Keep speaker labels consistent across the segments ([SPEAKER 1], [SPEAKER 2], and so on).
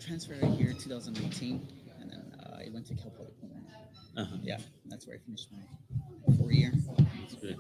[SPEAKER 1] transferred here in 2019, and then I went to Cal Poly. Yeah, that's where I finished my 4 year.
[SPEAKER 2] That's good.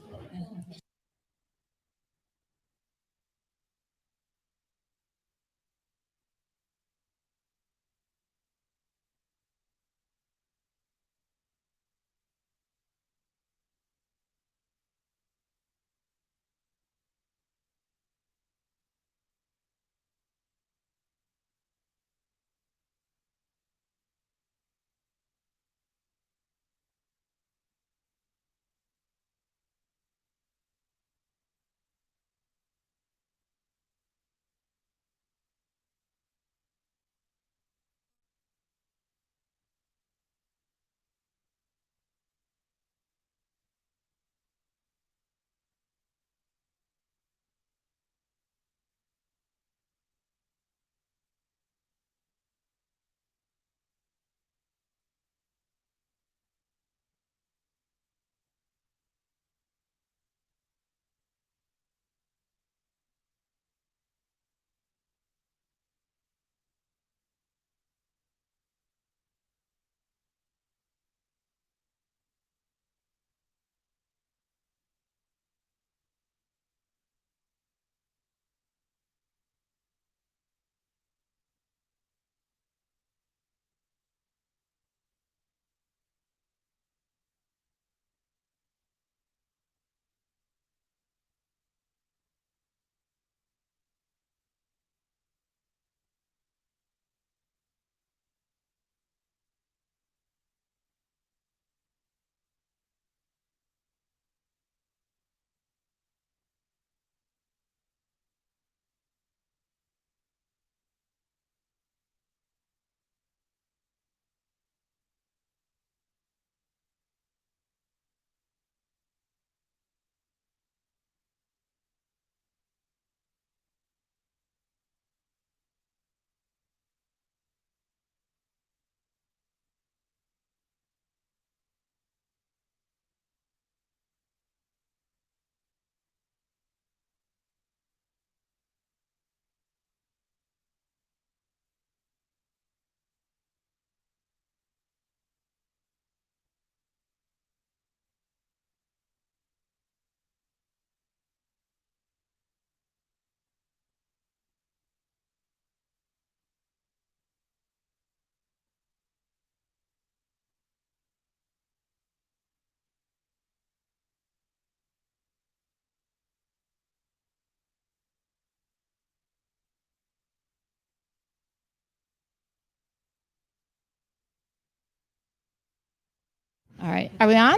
[SPEAKER 3] All right. Are we on?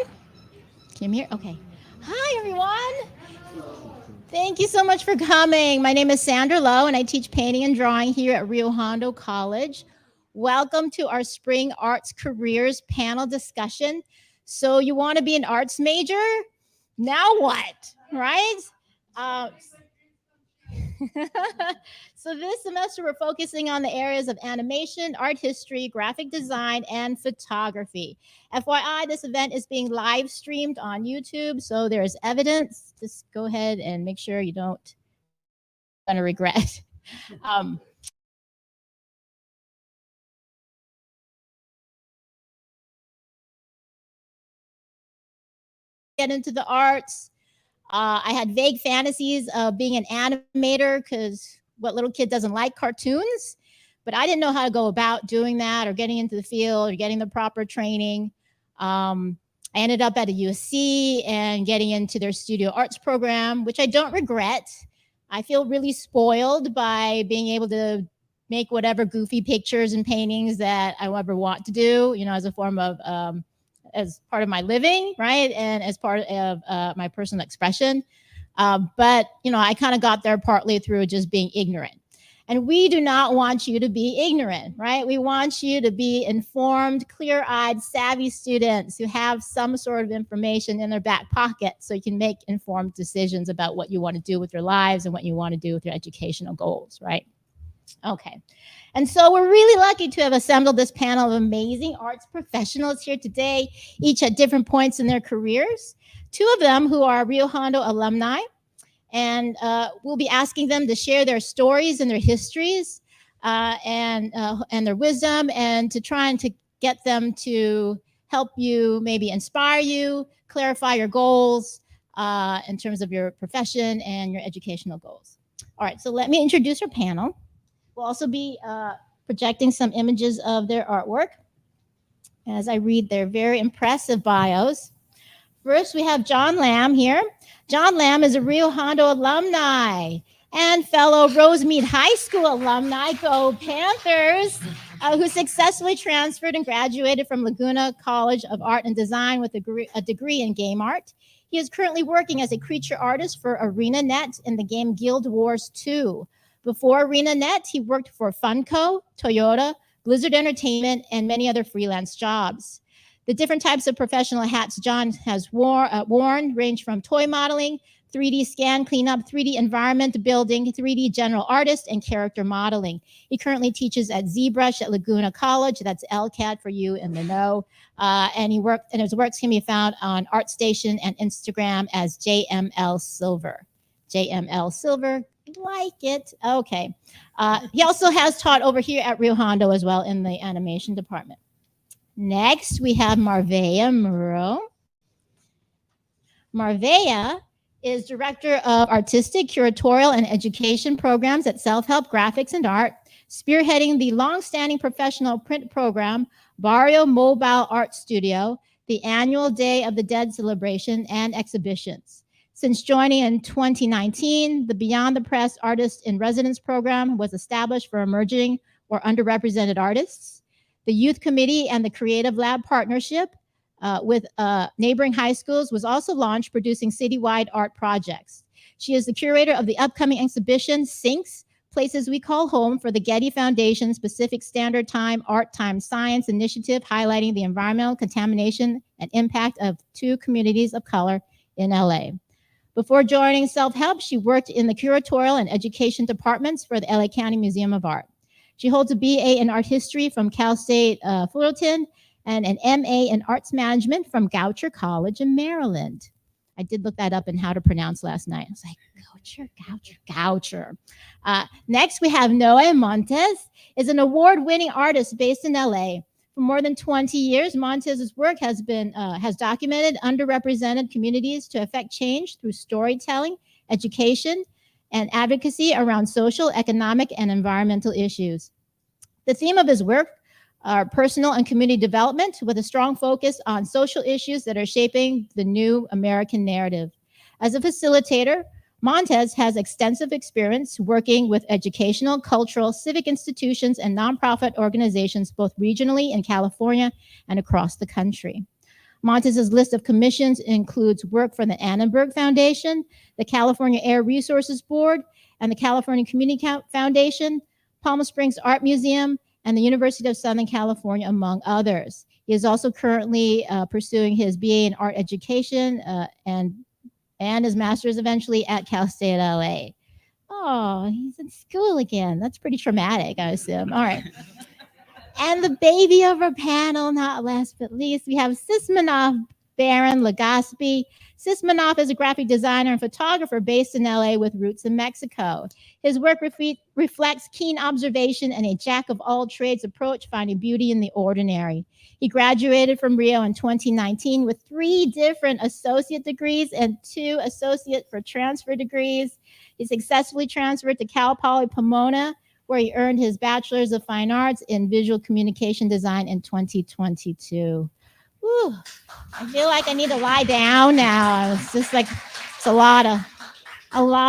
[SPEAKER 3] Can you hear? Okay. Hi, everyone. Thank you so much for coming. My name is Sandra Lowe, and I teach painting and drawing here at Rio Hondo College. Welcome to our Spring Arts Careers panel discussion. So you want to be an arts major? Now what, right? Uh, so this semester we're focusing on the areas of animation, art history, graphic design, and photography. FYI, this event is being live streamed on YouTube, so there's evidence. Just go ahead and make sure you don't gonna regret. Um, get into the arts. I had vague fantasies of being an animator because what little kid doesn't like cartoons? But I didn't know how to go about doing that or getting into the field or getting the proper training. I ended up at a USC and getting into their studio arts program, which I don't regret. I feel really spoiled by being able to make whatever goofy pictures and paintings that I ever want to do, as a form of as part of my living, right? And as part of my personal expression. But, I kind of got there partly through just being ignorant. And we do not want you to be ignorant, right? We want you to be informed, clear-eyed, savvy students who have some sort of information in their back pocket so you can make informed decisions about what you want to do with your lives and what you want to do with your educational goals, right? Okay. And so we're really lucky to have assembled this panel of amazing arts professionals here today, each at different points in their careers. Two of them who are Rio Hondo alumni, and we'll be asking them to share their stories and their histories and their wisdom, and to try and to get them to help you, maybe inspire you, clarify your goals in terms of your profession and your educational goals. All right, so let me introduce our panel. We'll also be projecting some images of their artwork as I read their very impressive bios. First, we have John Lamb here. John Lamb is a Rio Hondo alumni and fellow Rosemead High School alumni, go Panthers, who successfully transferred and graduated from Laguna College of Art and Design with a degree in game art. He is currently working as a creature artist for ArenaNet in the game Guild Wars 2. Before ArenaNet, he worked for Funko, Toyota, Blizzard Entertainment, and many other freelance jobs. The different types of professional hats John has worn range from toy modeling, 3D scan cleanup, 3D environment building, 3D general artist, and character modeling. He currently teaches at ZBrush at Laguna College. That's LCAT for you in the know. And his works can be found on ArtStation and Instagram as JML Silver. JML Silver, like it. Okay. He also has taught over here at Rio Hondo as well in the animation department. Next, we have Marvella Muro. Marvella is Director of Artistic, Curatorial, and Education Programs at Self-Help Graphics and Art, spearheading the long-standing professional print program, Barrio Mobile Art Studio, the annual Day of the Dead celebration, and exhibitions. Since joining in 2019, the Beyond the Press Artist in Residence program was established for emerging or underrepresented artists. The Youth Committee and the Creative Lab partnership with neighboring high schools was also launched, producing citywide art projects. She is the curator of the upcoming exhibition, Sinks, Places We Call Home, for the Getty Foundation's Pacific Standard Time Art Time Science Initiative, highlighting the environmental contamination and impact of 2 communities of color in LA. Before joining Self-Help, she worked in the curatorial and education departments for the LA County Museum of Art. She holds a BA in Art History from Cal State Fullerton and an MA in Arts Management from Goucher College in Maryland. I did look that up in how to pronounce last night. I was like, Goucher. Next, we have Noe Montes, is an award-winning artist based in LA. For more than 20 years, Montes's work has documented underrepresented communities to affect change through storytelling, education, and advocacy around social, economic, and environmental issues. The theme of his work are personal and community development with a strong focus on social issues that are shaping the new American narrative. As a facilitator, Montes has extensive experience working with educational, cultural, civic institutions, and nonprofit organizations, both regionally in California and across the country. Montes's list of commissions includes work for the Annenberg Foundation, the California Air Resources Board, and the California Community Foundation, Palm Springs Art Museum, and the University of Southern California, among others. He is also currently pursuing his BA in Art Education and his master's eventually at Cal State LA. Oh, he's in school again. That's pretty traumatic, I assume. All right. And the baby of our panel, not last but least, we have Sismanov, Barron, Legaspi. Sismanov is a graphic designer and photographer based in LA with roots in Mexico. His work reflects keen observation and a jack-of-all-trades approach, finding beauty in the ordinary. He graduated from Rio in 2019 with 3 different associate degrees and 2 associate for transfer degrees. He successfully transferred to Cal Poly Pomona, where he earned his Bachelor's of Fine Arts in Visual Communication Design in 2022. Whew, I feel like I need to lie down now. It's just like, it's a lot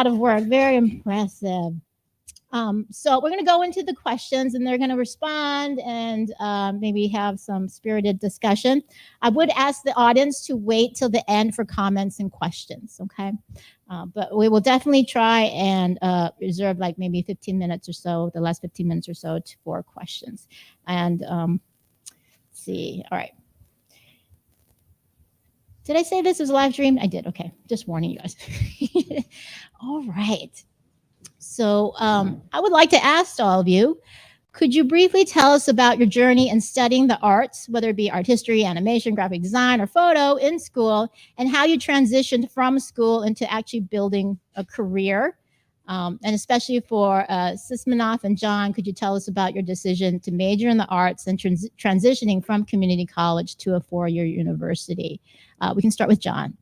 [SPEAKER 3] of work. Very impressive. So we're going to go into the questions and they're going to respond and maybe have some spirited discussion. I would ask the audience to wait till the end for comments and questions, okay? But we will definitely try and reserve like maybe 15 minutes or so, the last 15 minutes or so for questions. And let's see, all right. Did I say this was a live stream? I did, okay, just warning you guys. All right. So I would like to ask all of you, could you briefly tell us about your journey in studying the arts, whether it be art history, animation, graphic design, or photo in school, and how you transitioned from school into actually building a career And especially for Sismanov and John, could you tell us about your decision to major in the arts and transitioning from community college to a four-year university? We can start with John.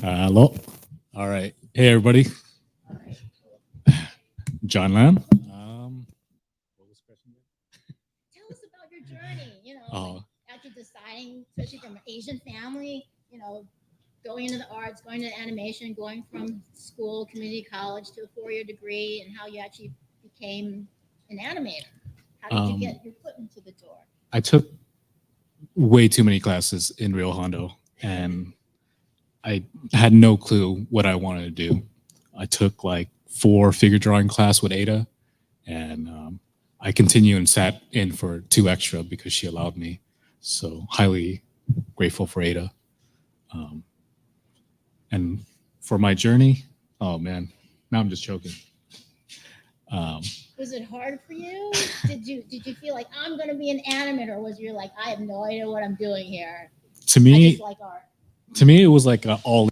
[SPEAKER 2] Hello. All right. Hey, everybody. John Lam. What was the question?
[SPEAKER 3] Tell us about your journey, after deciding, especially from an Asian family, going into the arts, going to animation, going from school, community college to a four-year degree, and how you actually became an animator. How did you get your foot into the door?
[SPEAKER 2] I took way too many classes in Rio Hondo, and I had no clue what I wanted to do. I took like 4 figure drawing class with Ada, and I continued and sat in for 2 extra because she allowed me. So highly grateful for Ada. And for my journey, oh man, now I'm just choking.
[SPEAKER 3] Was it hard for you? Did you feel like I'm going to be an animator, or was you like, I have no idea what I'm doing here?
[SPEAKER 2] To me,
[SPEAKER 3] I just like art.
[SPEAKER 2] To me, it was like all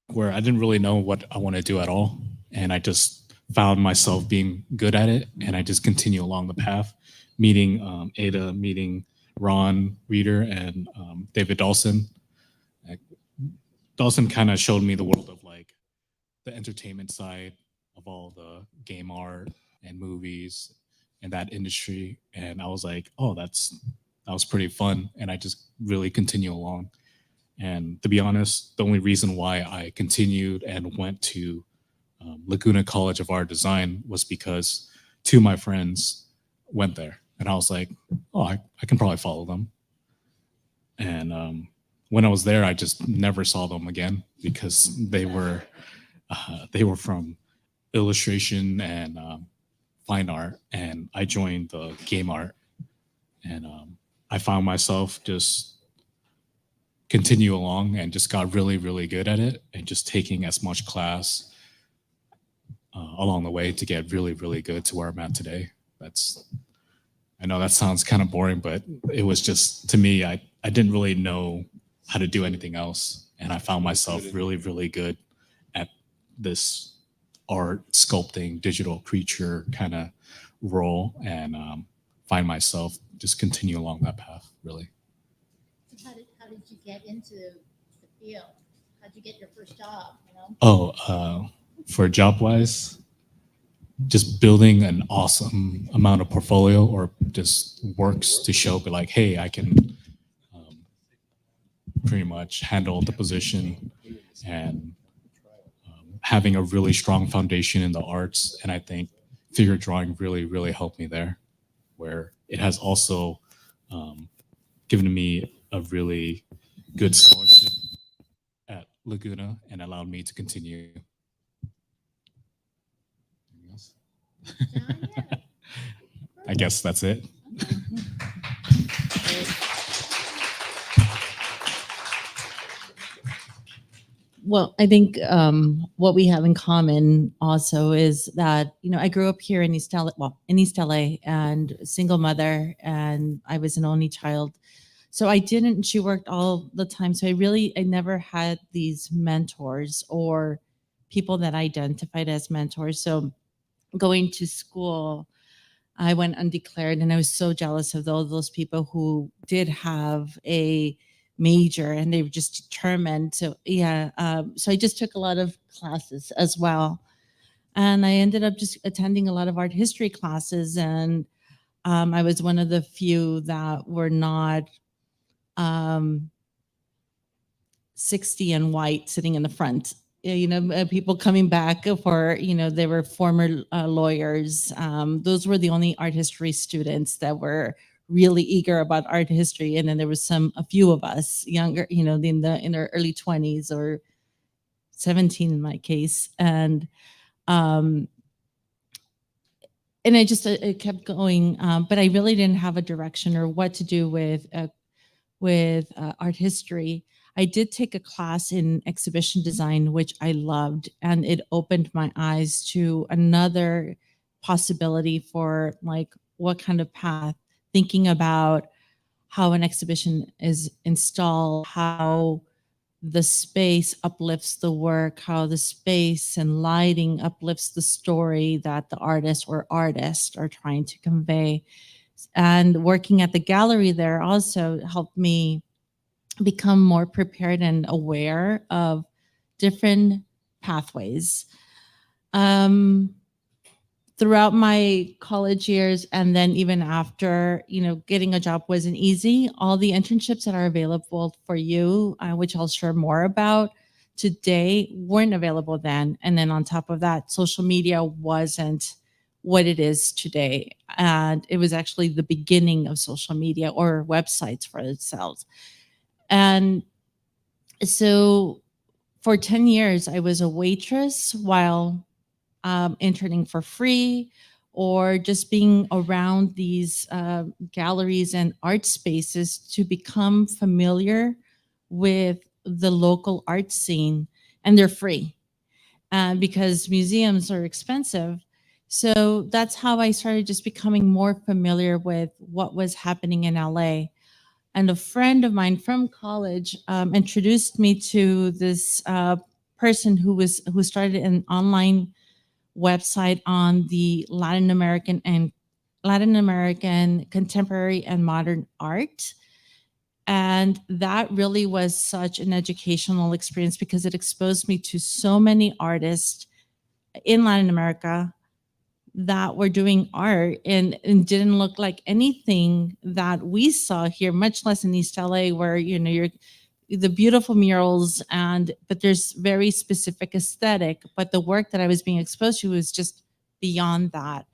[SPEAKER 2] where I didn't really know what I want to do at all, and I just found myself being good at it, and I just continue along the path, meeting Ada, meeting Ron Reeder, and David Dawson. Dawson kind of showed me the world of like the entertainment side of all the game art and movies and that industry, and I was like, oh, that was pretty fun, and I just really continue along. And to be honest, the only reason why I continued and went to Laguna College of Art Design was because 2 of my friends went there, and I was like, oh, I can probably follow them. And when I was there, I just never saw them again because they were from illustration and fine art, and I joined the game art, and I found myself just continue along and just got really, really good at it, and just taking as much class along the way to get really, really good to where I'm at today. I know that sounds kind of boring, but it was just, to me, I didn't really know how to do anything else. And I found myself really, really good at this art, sculpting, digital creature kind of role, and find myself just continue along that path, really.
[SPEAKER 3] So how did you get into the field? How did you get your first job?
[SPEAKER 2] For job-wise, just building an awesome amount of portfolio or just works to show, but like, hey, I can pretty much handle the position, and having a really strong foundation in the arts. And I think figure drawing really, really helped me there, where it has also given me a really good scholarship at Laguna and allowed me to continue. I guess that's it.
[SPEAKER 4] Well, I think what we have in common also is that, I grew up here in East LA, and single mother, and I was an only child. So she worked all the time. So I never had these mentors or people that identified as mentors. So going to school, I went undeclared, and I was so jealous of all those people who did have a major and they were just determined. So so I just took a lot of classes as well, and I ended up just attending a lot of art history classes, and I was one of the few that were not 60 and white sitting in the front. People coming back for, they were former lawyers. Those were the only art history students that were really eager about art history. And then there was a few of us younger, in their early 20s or 17 in my case. And I just kept going, but I really didn't have a direction or what to do with with art history, I did take a class in exhibition design, which I loved, and it opened my eyes to another possibility for like what kind of path, thinking about how an exhibition is installed, how the space uplifts the work, how the space and lighting uplifts the story that the artist or artists are trying to convey. And working at the gallery there also helped me become more prepared and aware of different pathways. Um, Throughout my college years and then even after, getting a job wasn't easy. All the internships that are available for you, which I'll share more about today, weren't available then. And then on top of that, social media wasn't what it is today. And it was actually the beginning of social media or websites for themselves. And so for 10 years, I was a waitress while interning for free, or just being around these galleries and art spaces to become familiar with the local art scene. And they're free because museums are expensive. So that's how I started just becoming more familiar with what was happening in LA. And a friend of mine from college introduced me to this person who started an online website on the Latin American contemporary and modern art. And that really was such an educational experience because it exposed me to so many artists in Latin America that were doing art and didn't look like anything that we saw here, much less in East LA, where you're the beautiful murals but there's very specific aesthetic, but the work that I was being exposed to was just beyond that.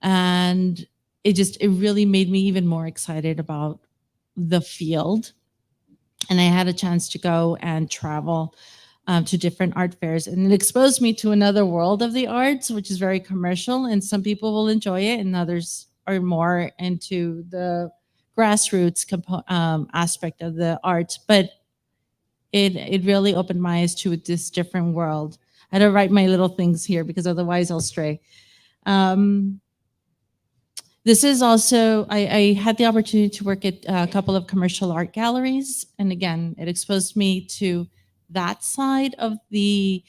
[SPEAKER 4] And it really made me even more excited about the field. And I had a chance to go and travel to different art fairs, and it exposed me to another world of the arts, which is very commercial, and some people will enjoy it and others are more into the grassroots aspect of the arts. But it really opened my eyes to this different world. I had to write my little things here because otherwise I'll stray. This is also, I had the opportunity to work at a couple of commercial art galleries. And again, it exposed me to that side of the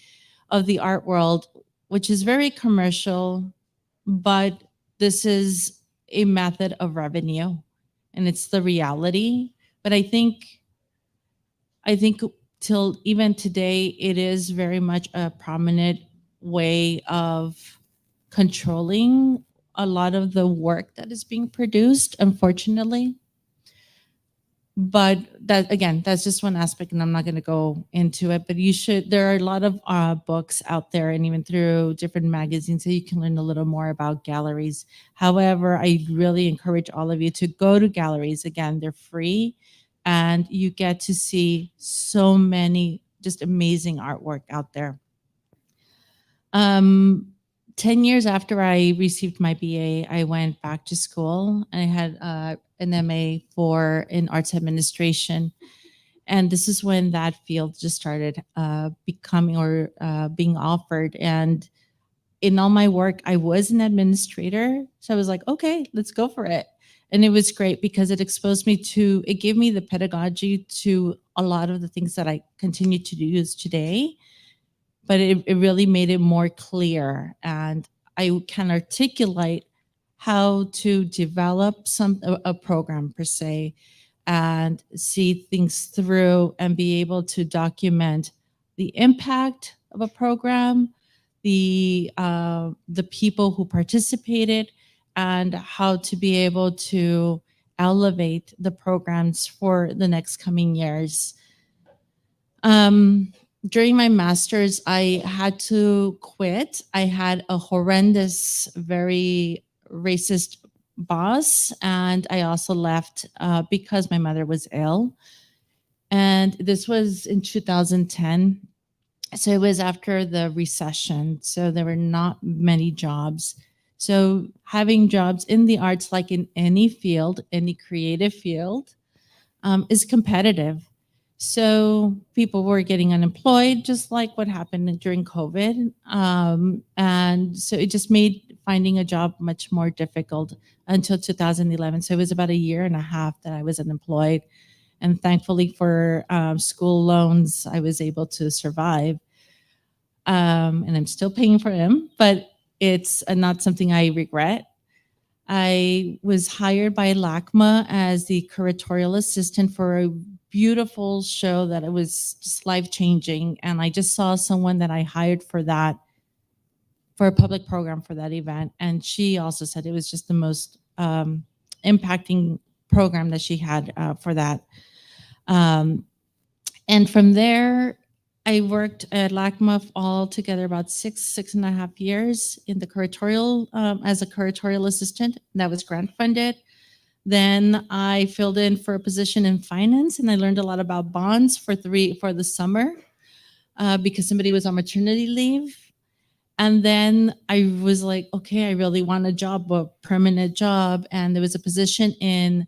[SPEAKER 4] art world, which is very commercial, but this is a method of revenue and it's the reality. But I think till even today, it is very much a prominent way of controlling a lot of the work that is being produced, unfortunately. But that, again, that's just one aspect, and I'm not going to go into it. But there are a lot of books out there, and even through different magazines, so you can learn a little more about galleries. However, I really encourage all of you to go to galleries. Again, they're free, and you get to see so many just amazing artwork out there. 10 years after I received my BA, I went back to school. I had an MA in arts administration. And this is when that field just started becoming or being offered. And in all my work, I was an administrator. So I was like, okay, let's go for it. And it was great because it gave me the pedagogy to a lot of the things that I continue to use today. But it really made it more clear, and I can articulate how to develop a program per se, and see things through and be able to document the impact of a program, the people who participated, and how to be able to elevate the programs for the next coming years. During my master's, I had to quit. I had a horrendous, very racist boss, and I also left because my mother was ill. And this was in 2010. So it was after the recession. So there were not many jobs. So having jobs in the arts, like in any field, any creative field, is competitive. So people were getting unemployed, just like what happened during COVID. And so it just made finding a job much more difficult until 2011. So it was about a year and a half that I was unemployed. And thankfully for school loans, I was able to survive. And I'm still paying for them, but it's not something I regret. I was hired by LACMA as the curatorial assistant for a beautiful show that it was just life-changing. And I just saw someone that I hired for that, for a public program for that event. And she also said it was just the most impacting program that she had for that. And from there, I worked at LACMA all together about 6.5 years in the curatorial, as a curatorial assistant. That was grant funded. Then I filled in for a position in finance, and I learned a lot about bonds for the summer because somebody was on maternity leave. And then I was like, okay, I really want a job, a permanent job. And there was a position in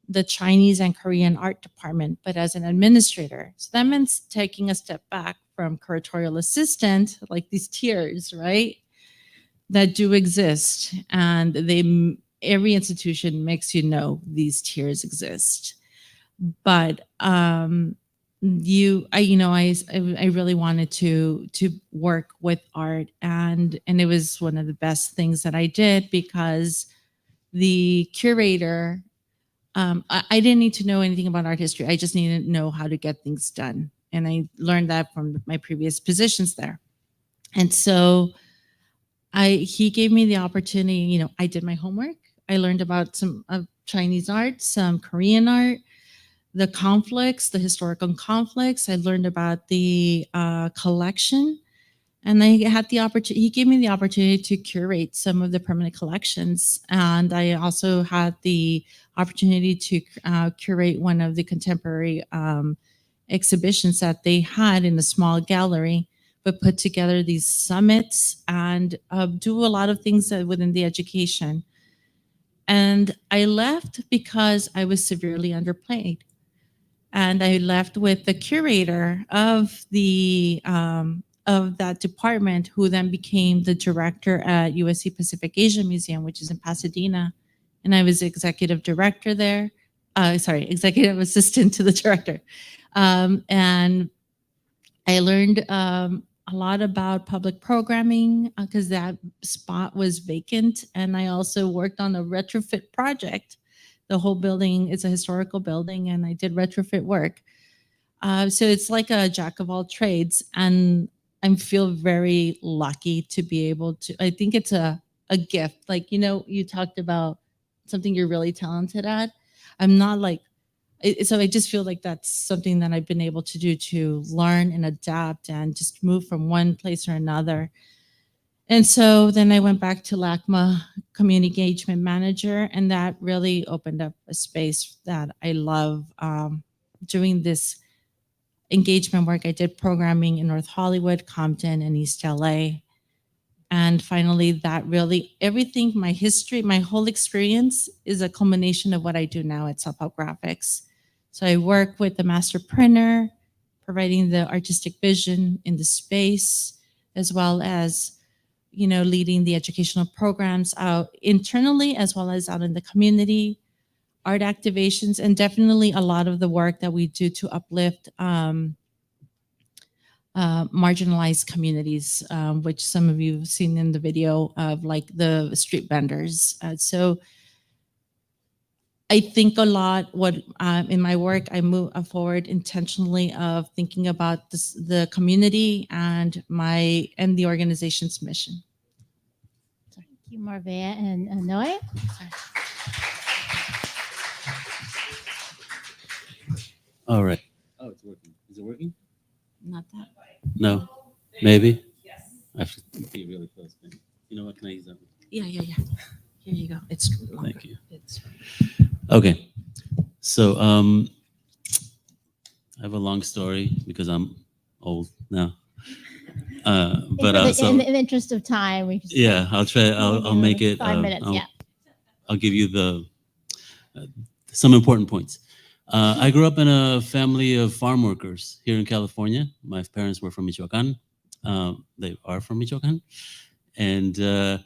[SPEAKER 4] the Chinese and Korean art department, but as an administrator. So that meant taking a step back from curatorial assistant, like these tiers, right? That do exist. And every institution makes you know these tiers exist. But I really wanted to work with art, and it was one of the best things that I did because the curator, I didn't need to know anything about art history. I just needed to know how to get things done. And I learned that from my previous positions there. And so he gave me the opportunity, I did my homework. I learned about some Chinese art, some Korean art, the conflicts, the historical conflicts. I learned about the collection. And I had the opportunity, he gave me the opportunity to curate some of the permanent collections. And I also had the opportunity to curate one of the contemporary exhibitions that they had in a small gallery, but put together these summits and do a lot of things within the education. And I left because I was severely underpaid. And I left with the curator of that department, who then became the director at USC Pacific Asia Museum, which is in Pasadena. And I was executive director there. Executive assistant to the director. And I learned a lot about public programming because that spot was vacant. And I also worked on a retrofit project. The whole building is a historical building, and I did retrofit work. So it's like a jack of all trades. And I feel very lucky to be able to, I think it's a gift. Like, you talked about something you're really talented at. I'm not like, so I just feel like that's something that I've been able to do, to learn and adapt and just move from one place or another. And so then I went back to LACMA, community engagement manager, and that really opened up a space that I love doing this engagement work. I did programming in North Hollywood, Compton, and East LA. And finally, that really, everything, my history, my whole experience is a culmination of what I do now at Self-Help Graphics. So I work with the master printer, providing the artistic vision in the space, as well as, leading the educational programs out internally, as well as out in the community, art activations, and definitely a lot of the work that we do to uplift marginalized communities, which some of you have seen in the video of, like, the street vendors. So I think a lot in my work, I move forward intentionally of thinking about the community and the organization's mission.
[SPEAKER 3] Thank you, Marvella and Noe.
[SPEAKER 5] All right. Oh, it's working. Is it working?
[SPEAKER 4] Not that.
[SPEAKER 5] No. Maybe? Yes. I have to be really close. Maybe. You know what? Can I use that one?
[SPEAKER 4] Yeah. Here you go. It's longer.
[SPEAKER 5] Thank you.
[SPEAKER 4] It's
[SPEAKER 5] Okay. So I have a long story because I'm old now. But also,
[SPEAKER 3] in the interest of time, we just
[SPEAKER 5] I'll try. I'll make it
[SPEAKER 3] 5 minutes.
[SPEAKER 5] I'll give you some important points. I grew up in a family of farm workers here in California. My parents were from Michoacan. They are from Michoacan. And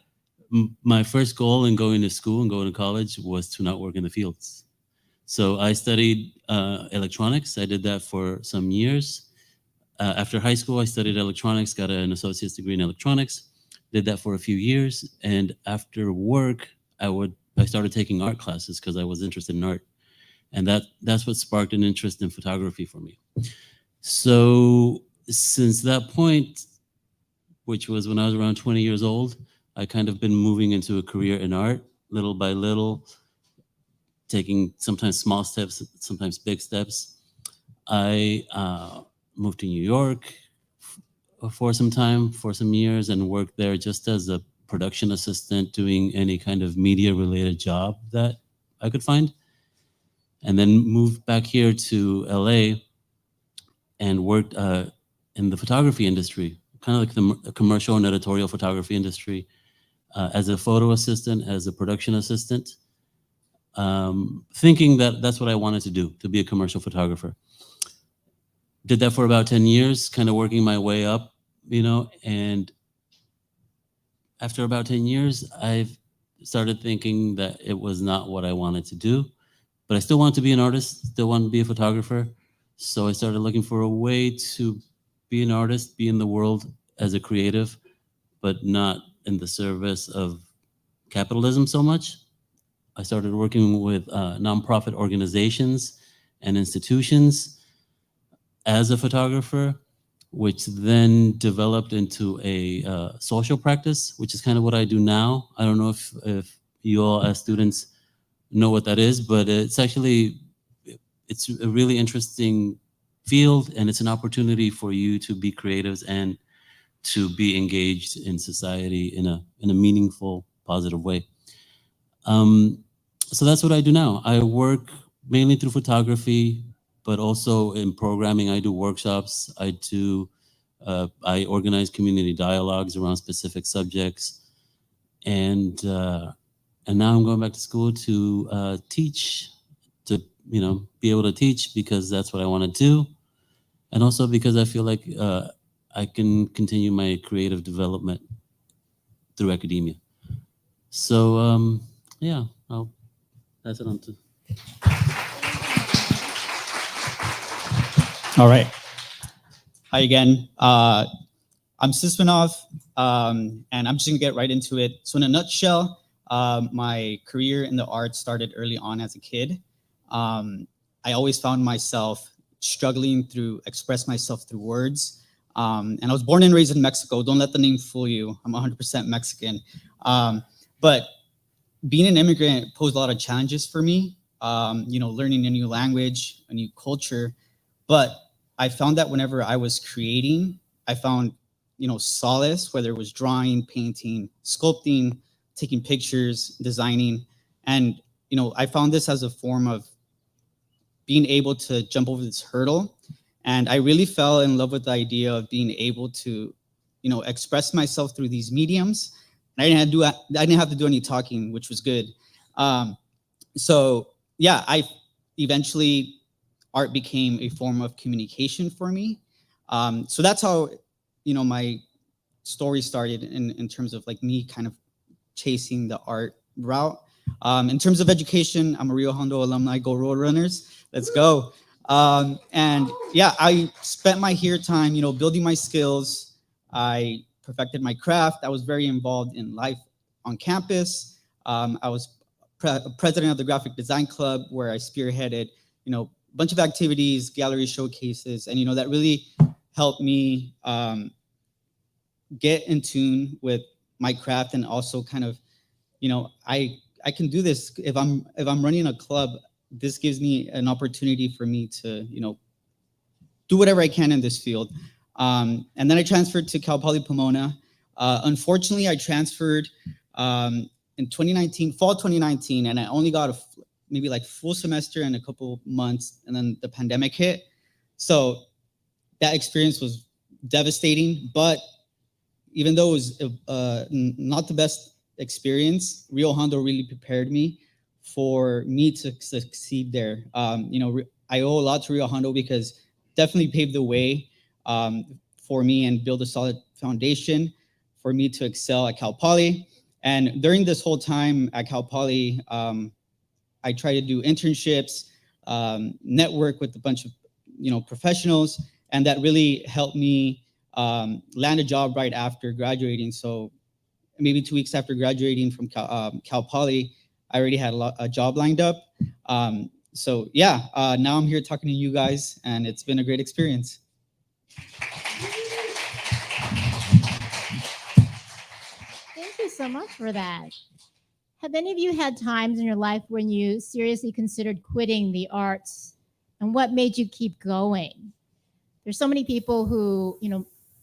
[SPEAKER 5] my first goal in going to school and going to college was to not work in the fields. So I studied electronics. I did that for some years. After high school, I studied electronics, got an associate's degree in electronics, did that for a few years. And after work, I started taking art classes because I was interested in art. And that's what sparked an interest in photography for me. So since that point, which was when I was around 20 years old, I kind of been moving into a career in art, little by little, taking sometimes small steps, sometimes big steps. I moved to New York for some time, for some years, and worked there just as a production assistant, doing any kind of media related job that I could find. And then moved back here to LA and worked in the photography industry, kind of like the commercial and editorial photography industry, as a photo assistant, as a production assistant, thinking that that's what I wanted to do, to be a commercial photographer. Did that for about 10 years, kind of working my way up, and after about 10 years, I've started thinking that it was not what I wanted to do, but I still wanted to be an artist, still wanted to be a photographer. So I started looking for a way to be an artist, be in the world as a creative, but not in the service of capitalism so much. I started working with nonprofit organizations and institutions as a photographer, which then developed into a social practice, which is kind of what I do now. I don't know if you all as students know what that is, but it's a really interesting field, and it's an opportunity for you to be creatives and to be engaged in society in a meaningful, positive way. So that's what I do now. I work mainly through photography, but also in programming. I do workshops. I organize community dialogues around specific subjects, and now I'm going back to school to teach, to be able to teach, because that's what I want to do, and also because I feel like I can continue my creative development through academia. So yeah, I'll pass it on to.
[SPEAKER 1] All right. Hi again. I'm Sismanov, and I'm just gonna get right into it. So in a nutshell, my career in the arts started early on as a kid. I always found myself struggling to express myself through words. And I was born and raised in Mexico. Don't let the name fool you. I'm 100% Mexican. But being an immigrant posed a lot of challenges for me, learning a new language, a new culture. But I found that whenever I was creating, I found, solace, whether it was drawing, painting, sculpting, taking pictures, designing. And, I found this as a form of being able to jump over this hurdle. And I really fell in love with the idea of being able to, express myself through these mediums. And I didn't have to do any talking, which was good. So yeah, eventually art became a form of communication for me. So that's how, my story started in terms of like me kind of chasing the art route. In terms of education, I'm a Rio Hondo alumni. Go Road Runners, let's go. And yeah, I spent my here time, building my skills. I perfected my craft. I was very involved in life on campus. I was president of the graphic design club, where I spearheaded, a bunch of activities, gallery showcases, and that really helped me get in tune with my craft, and also kind of, I can do this. If I'm running a club, this gives me an opportunity for me to, do whatever I can in this field. And then I transferred to Cal Poly Pomona. Unfortunately, I transferred in 2019, fall 2019, and I only got maybe like full semester and a couple months, and then the pandemic hit. So that experience was devastating, but even though it was not the best experience, Rio Hondo really prepared me for me to succeed there. I owe a lot to Rio Hondo because definitely paved the way for me and build a solid foundation for me to excel at Cal Poly. And during this whole time at Cal Poly, I tried to do internships, network with a bunch of professionals, and that really helped me land a job right after graduating. So maybe 2 weeks after graduating from Cal Poly, I already had a job lined up. So yeah, now I'm here talking to you guys, and it's been a great experience.
[SPEAKER 3] Thank you so much for that. Have any of you had times in your life when you seriously considered quitting the arts, and what made you keep going? There's so many people who,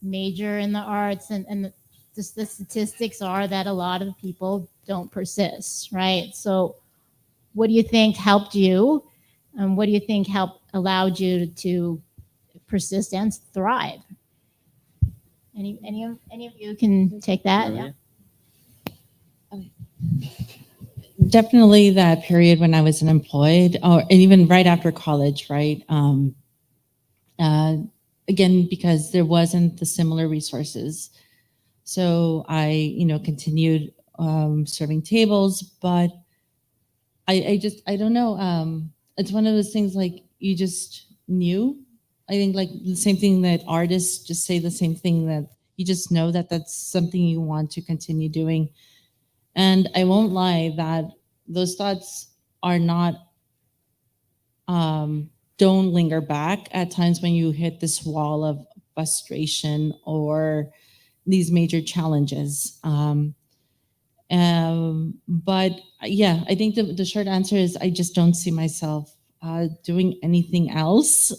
[SPEAKER 3] major in the arts, and the statistics are that a lot of people don't persist, right? So what do you think helped you, and what do you think allowed you to persist and thrive? Any of you can take that? Yeah.
[SPEAKER 4] Definitely that period when I was unemployed, and even right after college, right? Again, because there wasn't the similar resources. So I, continued serving tables, but I don't know. It's one of those things like you just knew. I think like the same thing that artists just say the same thing, that you just know that that's something you want to continue doing. And I won't lie that those thoughts are not, don't linger back at times when you hit this wall of frustration or these major challenges. But yeah, I think the short answer is I just don't see myself doing anything else.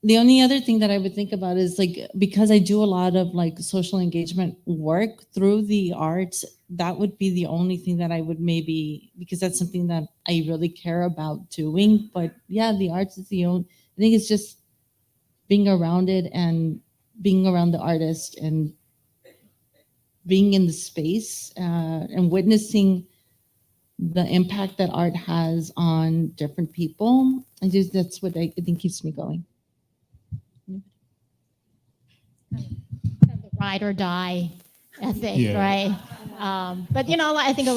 [SPEAKER 4] The only other thing that I would think about is like, because I do a lot of like social engagement work through the arts, that would be the only thing that I would maybe, because that's something that I really care about doing. But yeah, the arts is the only, I think it's just being around it and being around the artist and being in the space and witnessing the impact that art has on different people. And just that's what I think keeps me going.
[SPEAKER 3] The ride or die ethic, right? But I think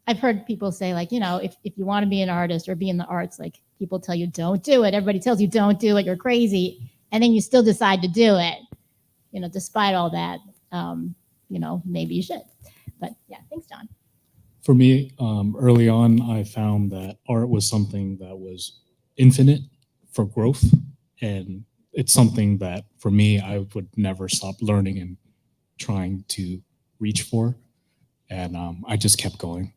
[SPEAKER 3] I've heard people say like, if you want to be an artist or be in the arts, like people tell you don't do it. Everybody tells you don't do it. You're crazy, and then you still decide to do it. Despite all that, maybe you should. But yeah, thanks, John.
[SPEAKER 2] For me, early on, I found that art was something that was infinite for growth, and it's something that for me I would never stop learning and trying to reach for, and I just kept going.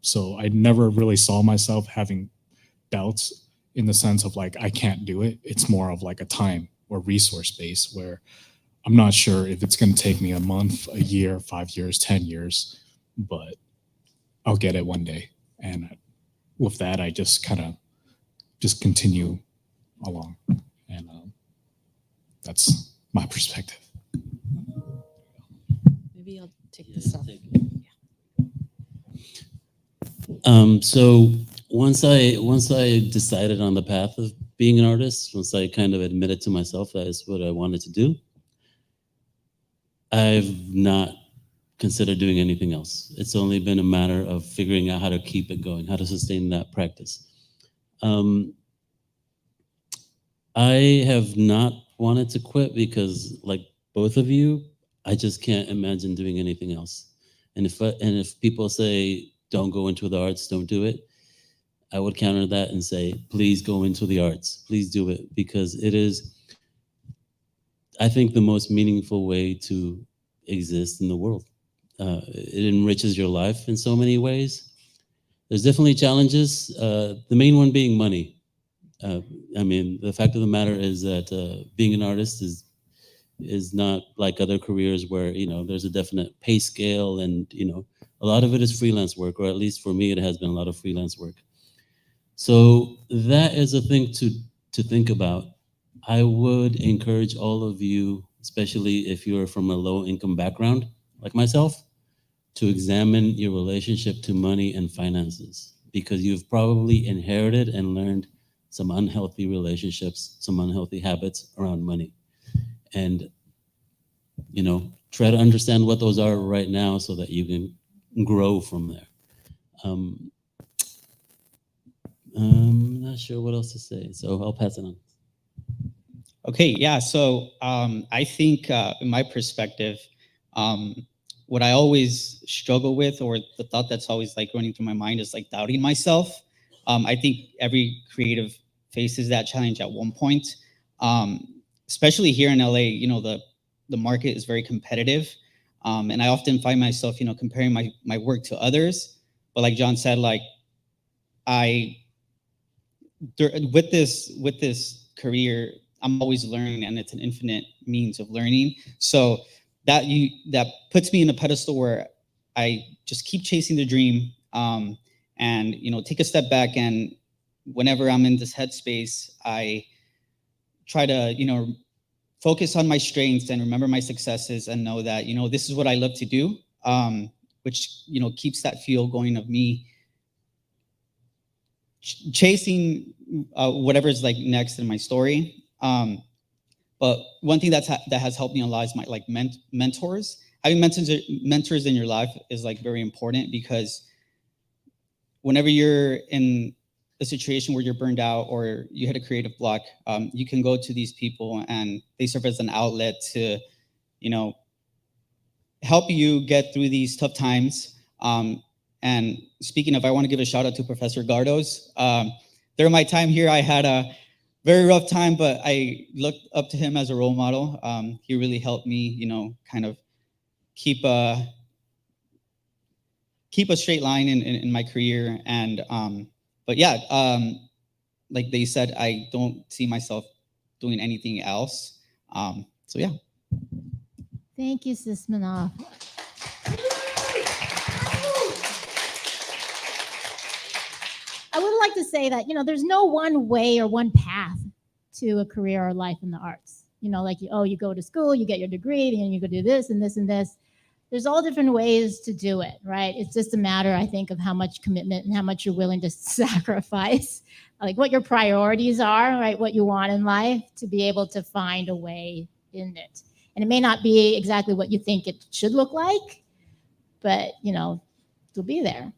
[SPEAKER 2] So I never really saw myself having doubts in the sense of like I can't do it. It's more of like a time or resource base where I'm not sure if it's going to take me a month, a year, 5 years, 10 years, but I'll get it one day. And with that, I just kind of just continue along. And that's my perspective.
[SPEAKER 4] Maybe I'll take this off.
[SPEAKER 5] So once I decided on the path of being an artist, once I kind of admitted to myself that is what I wanted to do, I've not considered doing anything else. It's only been a matter of figuring out how to keep it going, how to sustain that practice. I have not wanted to quit because, like both of you, I just can't imagine doing anything else. And if people say don't go into the arts, don't do it, I would counter that and say, please go into the arts, please do it, because it is, I think, the most meaningful way to exist in the world. It enriches your life in so many ways. There's definitely challenges, the main one being money. I mean, the fact of the matter is that being an artist is not like other careers where, there's a definite pay scale, and, a lot of it is freelance work, or at least for me, it has been a lot of freelance work. So that is a thing to think about. I would encourage all of you, especially if you're from a low income background like myself, to examine your relationship to money and finances, because you've probably inherited and learned some unhealthy relationships, some unhealthy habits around money. And, you know, try to understand what those are right now so that you can grow from there. I'm not sure what else to say, so I'll pass it on.
[SPEAKER 1] Okay, yeah. So I think, in my perspective, what I always struggle with, or the thought that's always like running through my mind, is like doubting myself. I think every creative faces that challenge at one point, especially here in LA. You know, the market is very competitive, and I often find myself, you know, comparing my work to others. But like John said, like with this career, I'm always learning, and it's an infinite means of learning. So that puts me in a pedestal where I just keep chasing the dream, and, you know, take a step back. And whenever I'm in this headspace, I try to, you know, focus on my strengths and remember my successes, and know that, you know, this is what I love to do, which, you know, keeps that feel going of me chasing whatever's like next in my story. But one thing that has helped me a lot is my like mentors. Having mentors in your life is like very important, because whenever you're in a situation where you're burned out or you hit a creative block, you can go to these people, and they serve as an outlet to, you know, help you get through these tough times. And speaking of, I want to give a shout out to Professor Gardos. During my time here, I had a very rough time, but I looked up to him as a role model. He really helped me, you know, kind of keep a straight line in my career. And but yeah, like they said, I don't see myself doing anything else. So yeah.
[SPEAKER 3] Thank you, Sismanov. I would like to say that, you know, there's no one way or one path to a career or life in the arts. You know, like, you go to school, you get your degree, and you go do this and this and this. There's all different ways to do it, right? It's just a matter, I think, of how much commitment and how much you're willing to sacrifice, like what your priorities are, right? What you want in life, to be able to find a way in it. And it may not be exactly what you think it should look like, but, you know, it'll be there.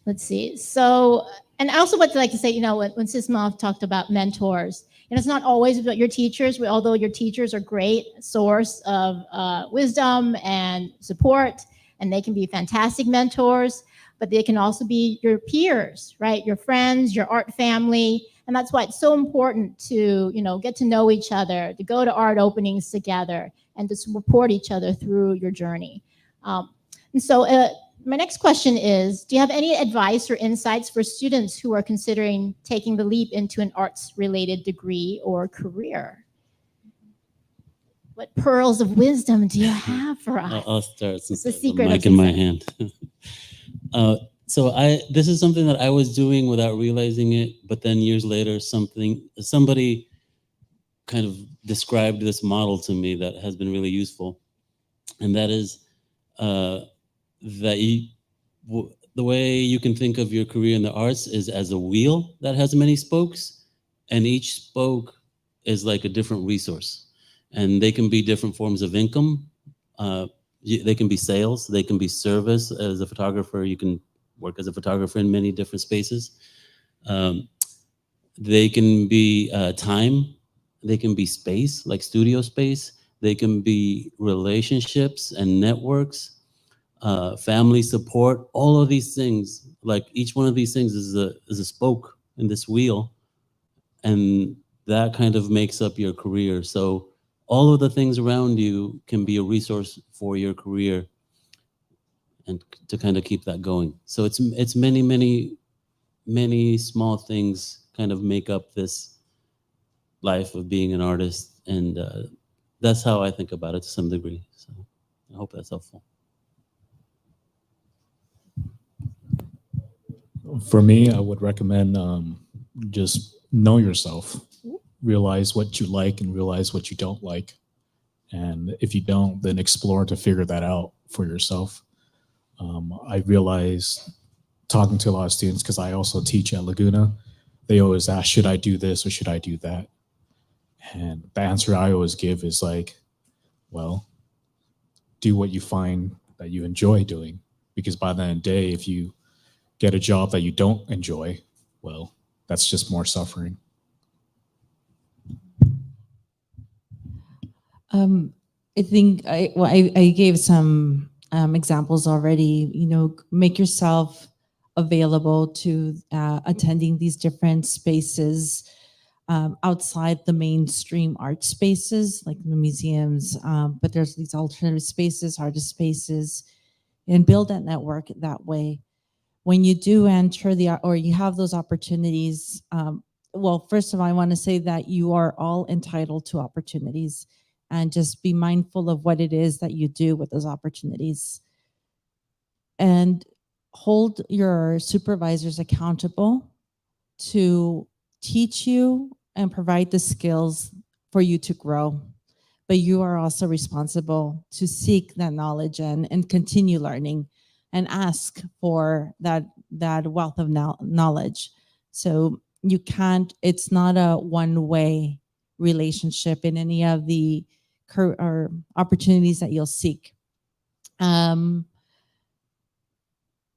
[SPEAKER 3] Let's see. So, and I also would like to say, you know, when Sismanov talked about mentors, and it's not always about your teachers, although your teachers are great source of wisdom and support, and they can be fantastic mentors, but they can also be your peers, right? Your friends, your art family. And that's why it's so important to, you know, get to know each other, to go to art openings together, and to support each other through your journey. And so my next question is, do you have any advice or insights for students who are considering taking the leap into an arts-related degree or career? What pearls of wisdom do you have for us?
[SPEAKER 5] I'll start since
[SPEAKER 3] It's the
[SPEAKER 5] I have
[SPEAKER 3] secret
[SPEAKER 5] the
[SPEAKER 3] of
[SPEAKER 5] mic in my
[SPEAKER 3] success.
[SPEAKER 5] hand. So this is something that I was doing without realizing it, but then years later, somebody kind of described this model to me that has been really useful, and that is that the way you can think of your career in the arts is as a wheel that has many spokes, and each spoke is like a different resource, and they can be different forms of income. They can be sales, they can be service. As a photographer, you can work as a photographer in many different spaces. They can be time, they can be space, like studio space, they can be relationships and networks, family support, all of these things. Like each one of these things is a spoke in this wheel, and that kind of makes up your career. So all of the things around you can be a resource for your career, and to kind of keep that going. So it's many small things kind of make up this life of being an artist, and that's how I think about it to some degree. So I hope that's helpful.
[SPEAKER 2] For me, I would recommend just know yourself, realize what you like and realize what you don't like. And if you don't, then explore to figure that out for yourself. I realized talking to a lot of students, because I also teach at Laguna, they always ask, should I do this or should I do that? And the answer I always give is like, well, do what you find that you enjoy doing. Because by the end of the day, if you get a job that you don't enjoy, well, that's just more suffering.
[SPEAKER 4] I think I gave some examples already. You know, make yourself available to attending these different spaces outside the mainstream art spaces, like the museums. But there's these alternative spaces, artist spaces, and build that network that way. When you do enter or you have those opportunities, well, first of all, I want to say that you are all entitled to opportunities, and just be mindful of what it is that you do with those opportunities. And hold your supervisors accountable to teach you and provide the skills for you to grow. But you are also responsible to seek that knowledge and continue learning and ask for that wealth of knowledge. So you can't, it's not a one-way relationship in any of the or opportunities that you'll seek. And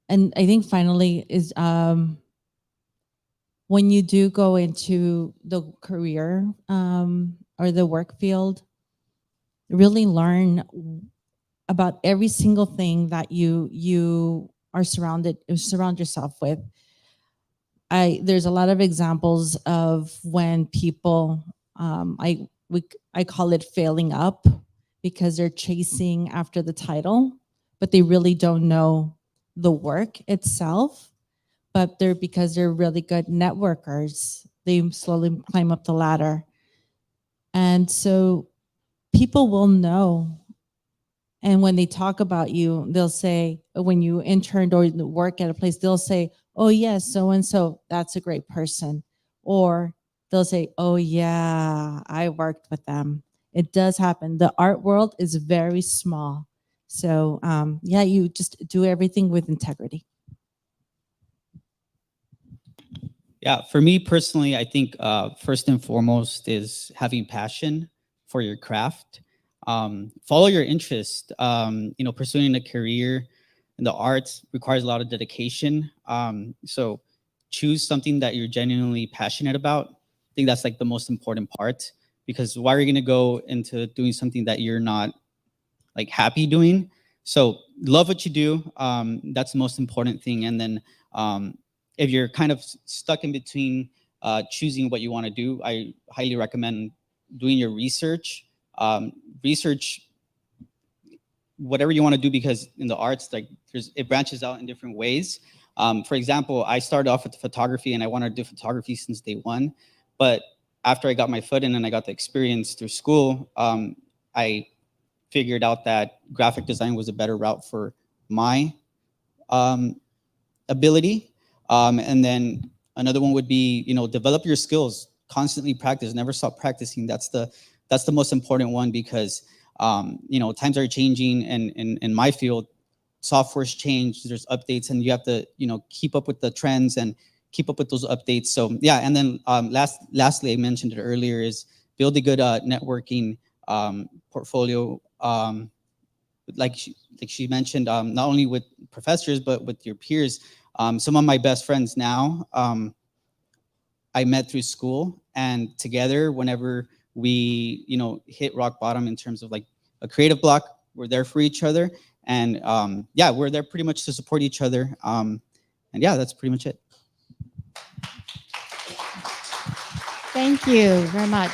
[SPEAKER 4] I think finally is when you do go into the career or the work field, really learn about every single thing that you are surround yourself with. There's a lot of examples of when people I call it failing up, because they're chasing after the title, but they really don't know the work itself. But because they're really good networkers, they slowly climb up the ladder. And so people will know. And when they talk about you, they'll say, when you interned or work at a place, they'll say, oh yes, so-and-so, that's a great person. Or they'll say, oh yeah, I worked with them. It does happen. The art world is very small. So yeah, you just do everything with integrity.
[SPEAKER 1] Yeah, for me personally, I think first and foremost is having passion for your craft. Follow your interest. Pursuing a career in the arts requires a lot of dedication. So choose something that you're genuinely passionate about. I think that's like the most important part, because why are you going to go into doing something that you're not like happy doing? So love what you do. That's the most important thing. And then if you're kind of stuck in between choosing what you want to do, I highly recommend doing your research. Research whatever you want to do, because in the arts, like it branches out in different ways. For example, I started off with photography, and I wanted to do photography since day one. But after I got my foot in and I got the experience through school, I figured out that graphic design was a better route for my ability. And then another one would be, develop your skills, constantly practice, never stop practicing. That's the most important one, because times are changing, and in my field, software's changed, there's updates, and you have to, keep up with the trends and keep up with those updates. So yeah, and then lastly, I mentioned it earlier, is build a good networking portfolio. Like she mentioned, not only with professors, but with your peers. Some of my best friends now, I met through school, and together, whenever we, hit rock bottom in terms of like a creative block, we're there for each other. And yeah, we're there pretty much to support each other. And yeah, that's pretty much it.
[SPEAKER 3] Thank you very much.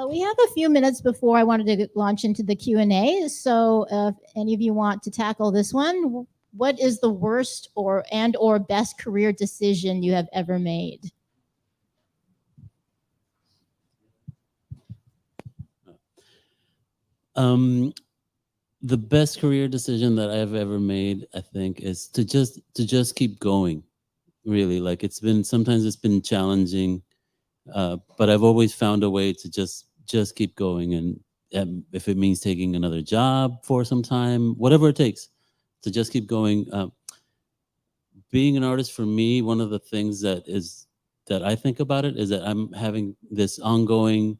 [SPEAKER 3] We have a few minutes before I wanted to launch into the Q&A. So if any of you want to tackle this one, what is the worst or best career decision you have ever made?
[SPEAKER 5] The best career decision that I've ever made, I think, is to just keep going. Really, like sometimes it's been challenging, but I've always found a way to just keep going, and if it means taking another job for some time, whatever it takes to just keep going. Being an artist for me, one of the things that I think about it is that I'm having this ongoing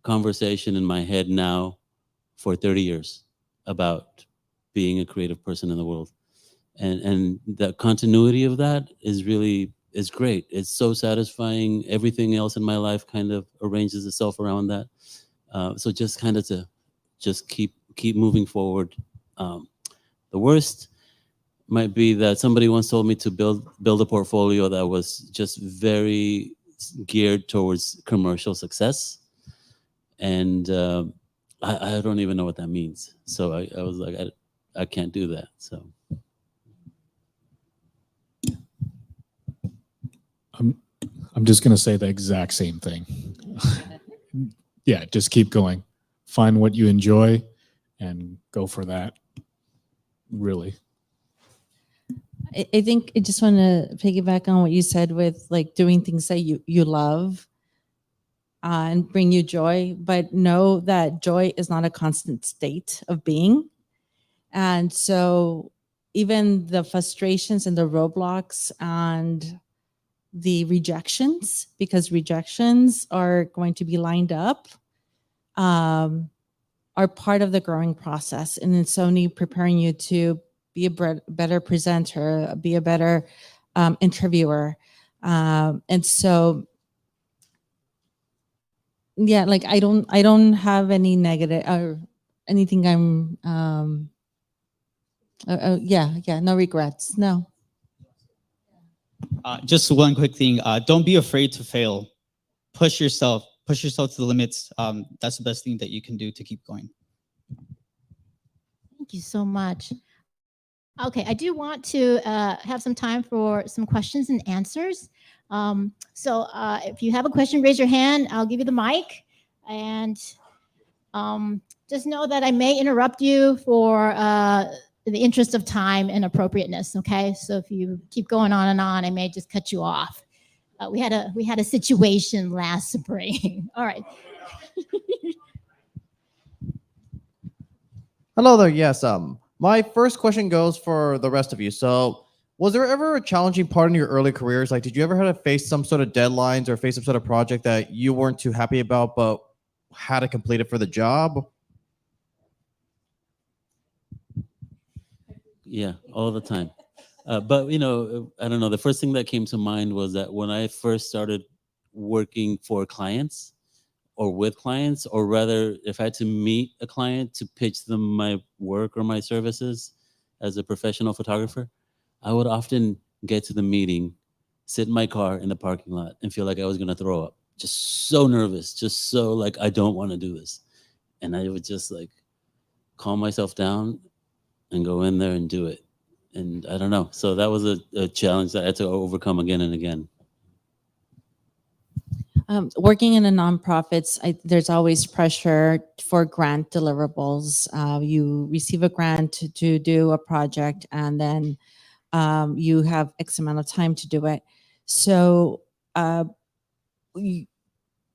[SPEAKER 5] conversation in my head now for 30 years about being a creative person in the world. And the continuity of that is great. It's so satisfying. Everything else in my life kind of arranges itself around that. So just kind of to just keep moving forward. The worst might be that somebody once told me to build a portfolio that was just very geared towards commercial success. And I don't even know what that means. So I was like, I can't do that. So
[SPEAKER 2] I'm just gonna say the exact same thing. Yeah, just keep going. Find what you enjoy and go for that. Really.
[SPEAKER 4] I think I just want to piggyback on what you said with like doing things that you love and bring you joy, but know that joy is not a constant state of being. And so even the frustrations and the roadblocks and the rejections, because rejections are going to be lined up, are part of the growing process. And it's only preparing you to be a better presenter, be a better interviewer. And so, yeah, like I don't have any negative or anything no regrets. No.
[SPEAKER 1] Just one quick thing. Don't be afraid to fail. Push yourself to the limits. That's the best thing that you can do to keep going.
[SPEAKER 3] Thank you so much. Okay, I do want to have some time for some questions and answers. So if you have a question, raise your hand. I'll give you the mic. And just know that I may interrupt you for the interest of time and appropriateness, okay? So if you keep going on and on, I may just cut you off. We had a situation last spring. All right.
[SPEAKER 6] Hello there. Yes. My first question goes for the rest of you. So, was there ever a challenging part in your early careers? Like, did you ever have to face some sort of deadlines or face some sort of project that you weren't too happy about, but had to complete it for the job?
[SPEAKER 5] yeah, all the time. But you know, I don't know. The first thing that came to mind was that when I first started working for clients or with clients, or rather, if I had to meet a client to pitch them my work or my services as a professional photographer, I would often get to the meeting, sit in my car in the parking lot, and feel like I was gonna throw up. Just so nervous, just so like I don't want to do this, and I would just like calm myself down and go in there and do it. And I don't know. So that was a challenge that I had to overcome again and again.
[SPEAKER 4] Working in a nonprofits, there's always pressure for grant deliverables. You receive a grant to do a project, and then you have X amount of time to do it. So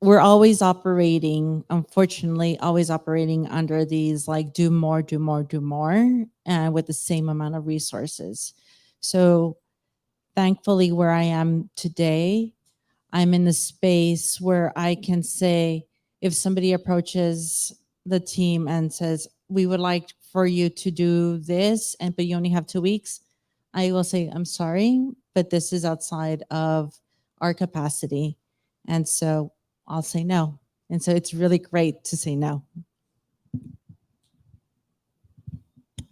[SPEAKER 4] we're always operating, unfortunately, always operating under these like do more, and with the same amount of resources. So thankfully, where I am today, I'm in the space where I can say, if somebody approaches the team and says, we would like for you to do this, but you only have 2 weeks, I will say, I'm sorry, but this is outside of our capacity. And so I'll say no. And so it's really great to say no.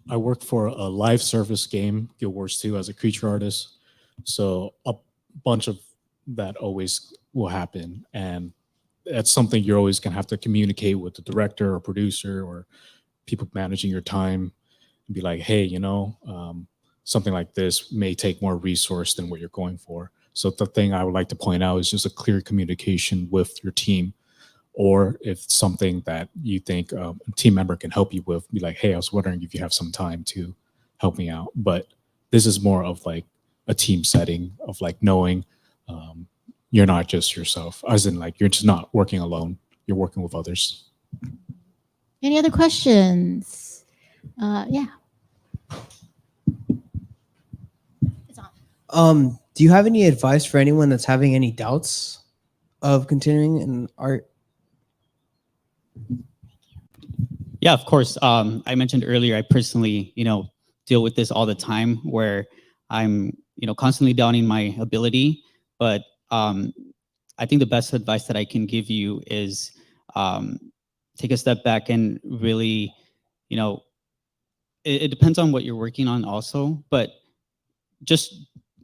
[SPEAKER 2] I worked for a live service game, Guild Wars 2, as a creature artist. So a bunch of that always will happen. And that's something you're always going to have to communicate with the director or producer or people managing your time and be like, hey, you know, something like this may take more resource than what you're going for. So the thing I would like to point out is just a clear communication with your team. Or if something that you think a team member can help you with, be like, hey, I was wondering if you have some time to help me out. But this is more of like a team setting of like knowing you're not just yourself, as in like you're just not working alone, you're working with others.
[SPEAKER 3] Any other questions? Yeah. It's on.
[SPEAKER 7] Do you have any advice for anyone that's having any doubts of continuing in art?
[SPEAKER 1] Yeah, of course. I mentioned earlier, I personally, deal with this all the time where I'm, constantly doubting my ability. But I think the best advice that I can give you is take a step back and really, it depends on what you're working on also, but just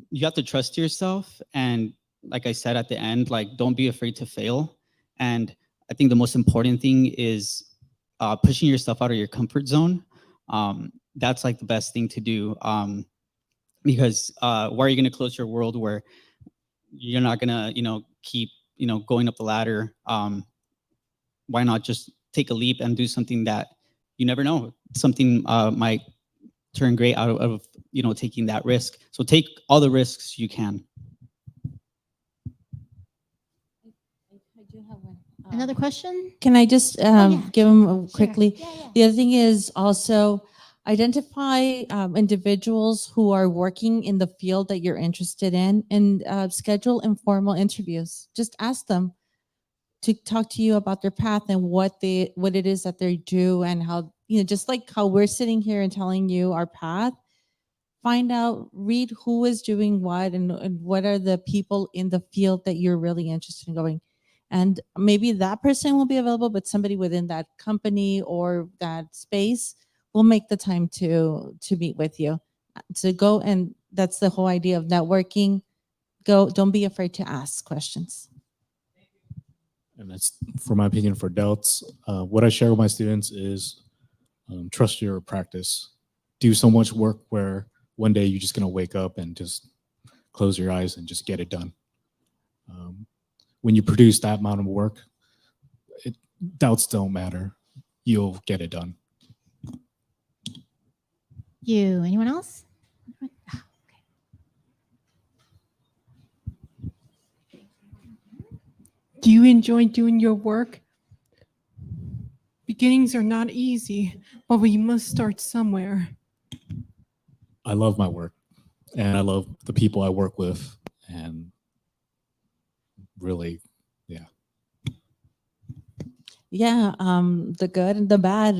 [SPEAKER 1] you have to trust yourself. And like I said at the end, like don't be afraid to fail. And I think the most important thing is pushing yourself out of your comfort zone. That's like the best thing to do, because why are you going to close your world where you're not going to, keep, going up the ladder? Why not just take a leap and do something that you never know? Something might turn great out of taking that risk. So take all the risks you can.
[SPEAKER 3] Another question?
[SPEAKER 4] Can I just
[SPEAKER 3] yeah.
[SPEAKER 4] give them
[SPEAKER 3] Sure.
[SPEAKER 4] quickly?
[SPEAKER 3] Yeah, yeah.
[SPEAKER 4] The other thing is also identify individuals who are working in the field that you're interested in, and schedule informal interviews. Just ask them to talk to you about their path and what it is that they do, and how, just like how we're sitting here and telling you our path. Find out, read who is doing what, and what are the people in the field that you're really interested in going. And maybe that person will be available, but somebody within that company or that space will make the time to meet with you. To go, and that's the whole idea of networking. Go, don't be afraid to ask questions.
[SPEAKER 2] And that's, for my opinion, for doubts. What I share with my students is trust your practice. Do so much work where one day you're just going to wake up and just close your eyes and just get it done. When you produce that amount of work, doubts don't matter. You'll get it done.
[SPEAKER 3] You. Anyone else?
[SPEAKER 8] Do you enjoy doing your work? Beginnings are not easy, but we must start somewhere.
[SPEAKER 2] I love my work, and I love the people I work with, and really, yeah.
[SPEAKER 4] Yeah, the good and the bad,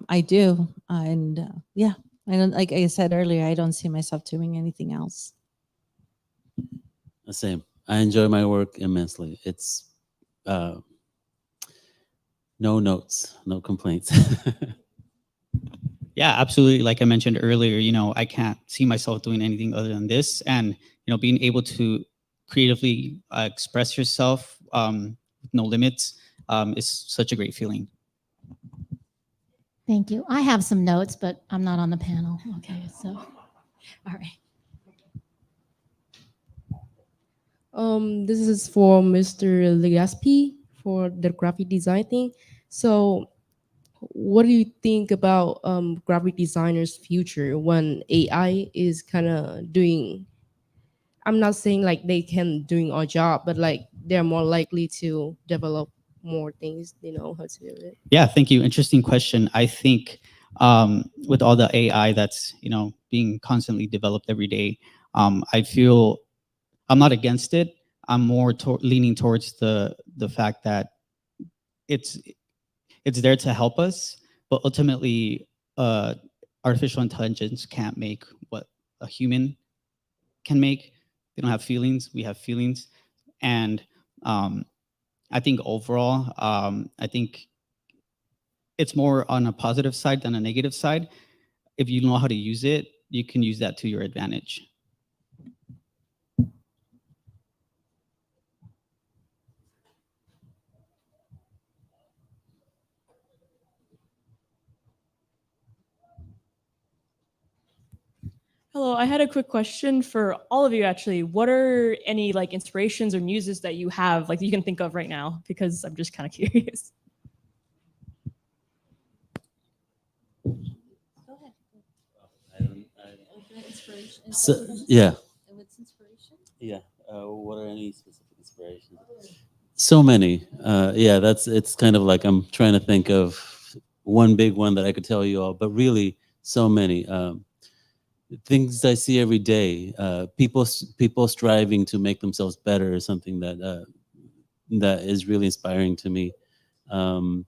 [SPEAKER 4] I do, and yeah, I don't, like I said earlier, I don't see myself doing anything else.
[SPEAKER 5] The same. I enjoy my work immensely. It's no notes, no complaints.
[SPEAKER 1] Yeah, absolutely. Like I mentioned earlier, I can't see myself doing anything other than this. And, being able to creatively express yourself with no limits is such a great feeling.
[SPEAKER 3] Thank you. I have some notes, but I'm not on the panel. Okay, so, all right.
[SPEAKER 9] This is for Mr. Legaspi for the graphic design thing. So, what do you think about graphic designers' future when AI is kind of doing? I'm not saying like they can doing our job, but like they're more likely to develop more things. They know how to do it.
[SPEAKER 1] Yeah, thank you. Interesting question. I think with all the AI that's being constantly developed every day, I feel I'm not against it. I'm more leaning towards the fact that it's there to help us, but ultimately, artificial intelligence can't make what a human can make. They don't have feelings. We have feelings, and I think overall, I think it's more on a positive side than a negative side. If you know how to use it, you can use that to your advantage.
[SPEAKER 10] Hello, I had a quick question for all of you actually. What are any like inspirations or muses that you have, like you can think of right now? Because I'm just kind of curious.
[SPEAKER 5] So yeah. Yeah. What are any specific inspirations? So many. Yeah, it's kind of like I'm trying to think of one big one that I could tell you all, but really so many. Things I see every day. People striving to make themselves better is something that that is really inspiring to me. The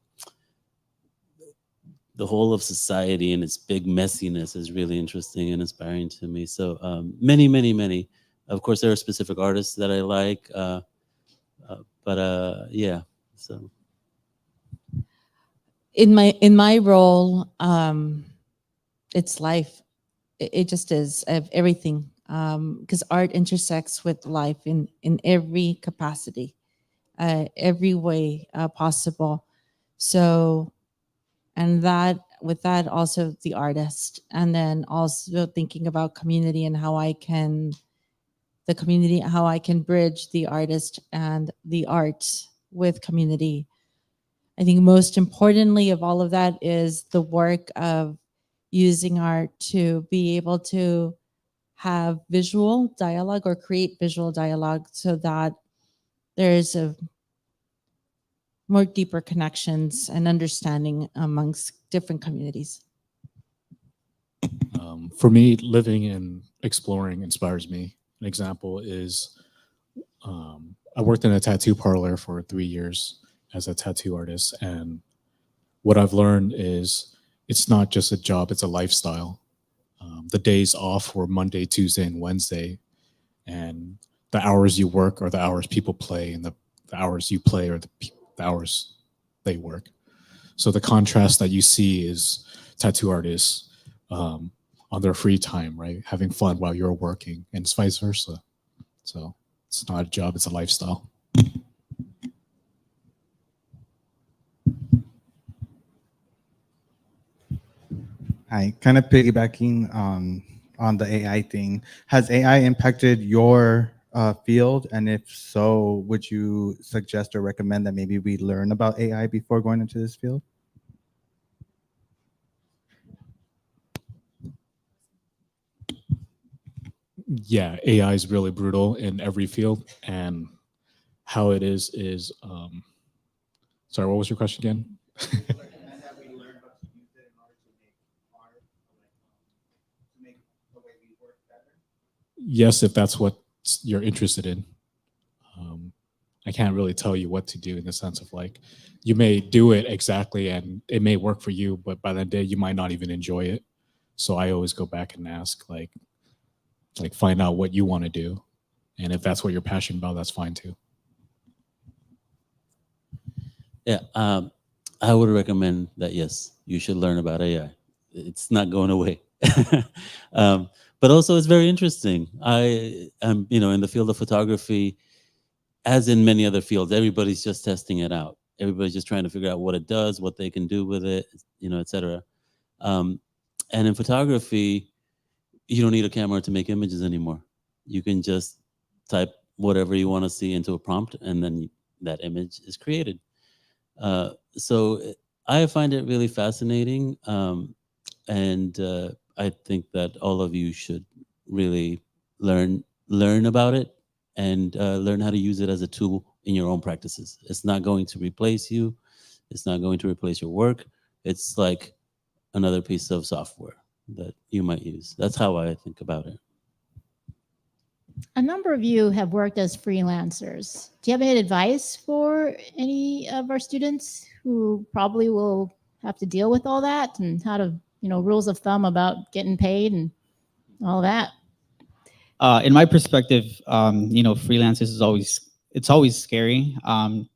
[SPEAKER 5] whole of society and its big messiness is really interesting and inspiring to me. So many, many, many. Of course, there are specific artists that I like, but yeah. So
[SPEAKER 4] in my role, it's life. It just is of everything, because art intersects with life in every capacity, every way possible. So, and that with that also the artist, and then also thinking about community and how I can bridge the artist and the art with community. I think most importantly of all of that is the work of using art to be able to have visual dialogue or create visual dialogue so that there's a more deeper connections and understanding amongst different communities.
[SPEAKER 2] For me, living and exploring inspires me. An example is I worked in a tattoo parlor for 3 years as a tattoo artist. And what I've learned is it's not just a job, it's a lifestyle. The days off were Monday, Tuesday, and Wednesday. And the hours you work are the hours people play, and the hours you play are the hours they work. So the contrast that you see is tattoo artists on their free time, right? Having fun while you're working, and it's vice versa. So it's not a job, it's a lifestyle.
[SPEAKER 11] Hi, kind of piggybacking on the AI thing. Has AI impacted your field? And if so, would you suggest or recommend that maybe we learn about AI before going into this field?
[SPEAKER 2] Yeah, AI is really brutal in every field, and how it is sorry, what was your question again? Yes, if that's what you're interested in. I can't really tell you what to do in the sense of like, you may do it exactly and it may work for you, but by the day you might not even enjoy it. So I always go back and ask, like find out what you want to do. And if that's what you're passionate about, that's fine too.
[SPEAKER 5] yeah, I would recommend that, yes, you should learn about AI. It's not going away. But also it's very interesting. I am, in the field of photography, as in many other fields, everybody's just testing it out. Everybody's just trying to figure out what it does, what they can do with it, et cetera. And in photography, you don't need a camera to make images anymore. You can just type whatever you want to see into a prompt, and then that image is created. So I find it really fascinating. And I think that all of you should really learn about it and learn how to use it as a tool in your own practices. It's not going to replace you. It's not going to replace your work. It's like another piece of software that you might use. That's how I think about it.
[SPEAKER 3] A number of you have worked as freelancers. Do you have any advice for any of our students who probably will have to deal with all that, and how to, rules of thumb about getting paid and all that?
[SPEAKER 1] In my perspective, freelancers is always scary. I'm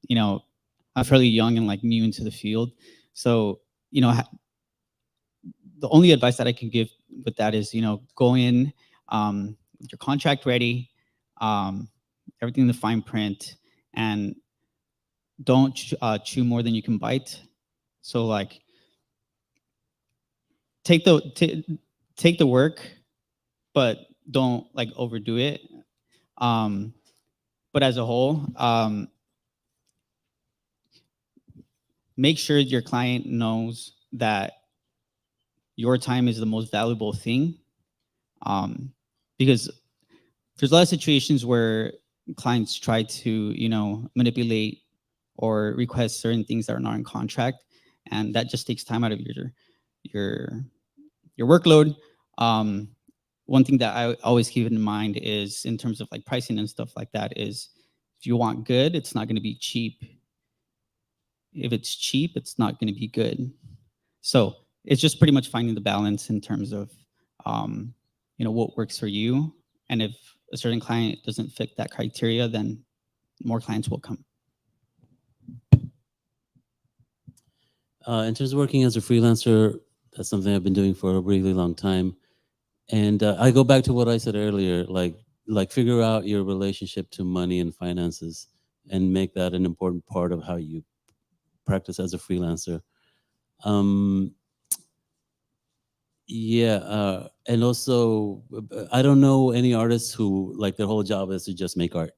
[SPEAKER 1] fairly young and like new into the field. So, the only advice that I can give with that is, go in, with your contract ready, everything in the fine print, and don't chew more than you can bite. So like, take the work, but don't like overdo it. But as a whole, make sure your client knows that your time is the most valuable thing. Because there's a lot of situations where clients try to, manipulate or request certain things that are not in contract. and that just takes time out of your workload. One thing that I always keep in mind is, in terms of like pricing and stuff like that, is if you want good, it's not going to be cheap. If it's cheap, it's not going to be good. So it's just pretty much finding the balance in terms of what works for you. And if a certain client doesn't fit that criteria, then more clients will come.
[SPEAKER 5] In terms of working as a freelancer, that's something I've been doing for a really long time. And I go back to what I said earlier, like figure out your relationship to money and finances and make that an important part of how you practice as a freelancer. And also, I don't know any artists who like their whole job is to just make art.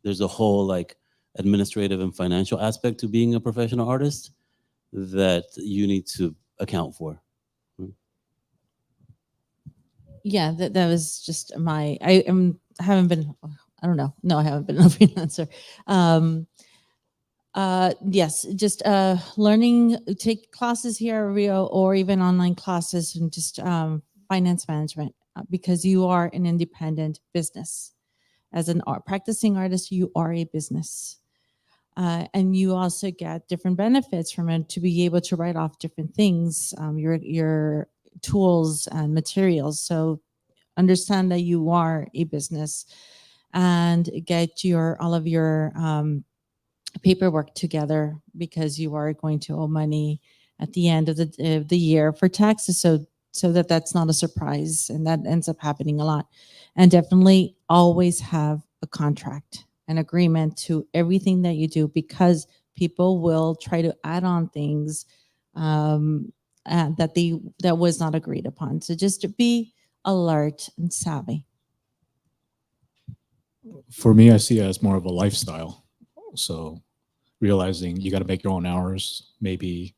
[SPEAKER 5] There's a whole like administrative and financial aspect to being a professional artist that you need to account for.
[SPEAKER 4] Yeah, that was just I haven't been, I don't know. No, I haven't been a freelancer. Yes, just learning, take classes here at Rio or even online classes, and just finance management, because you are an independent business. As an practicing artist, you are a business. And you also get different benefits from it, to be able to write off different things, your tools and materials. So understand that you are a business, and get all of your paperwork together, because you are going to owe money at the end of the year for taxes. So that's not a surprise, and that ends up happening a lot. And definitely always have a contract, an agreement to everything that you do, because people will try to add on things that was not agreed upon. So just to be alert and savvy.
[SPEAKER 2] For me, I see it as more of a lifestyle. So realizing you got to make your own hours. Maybe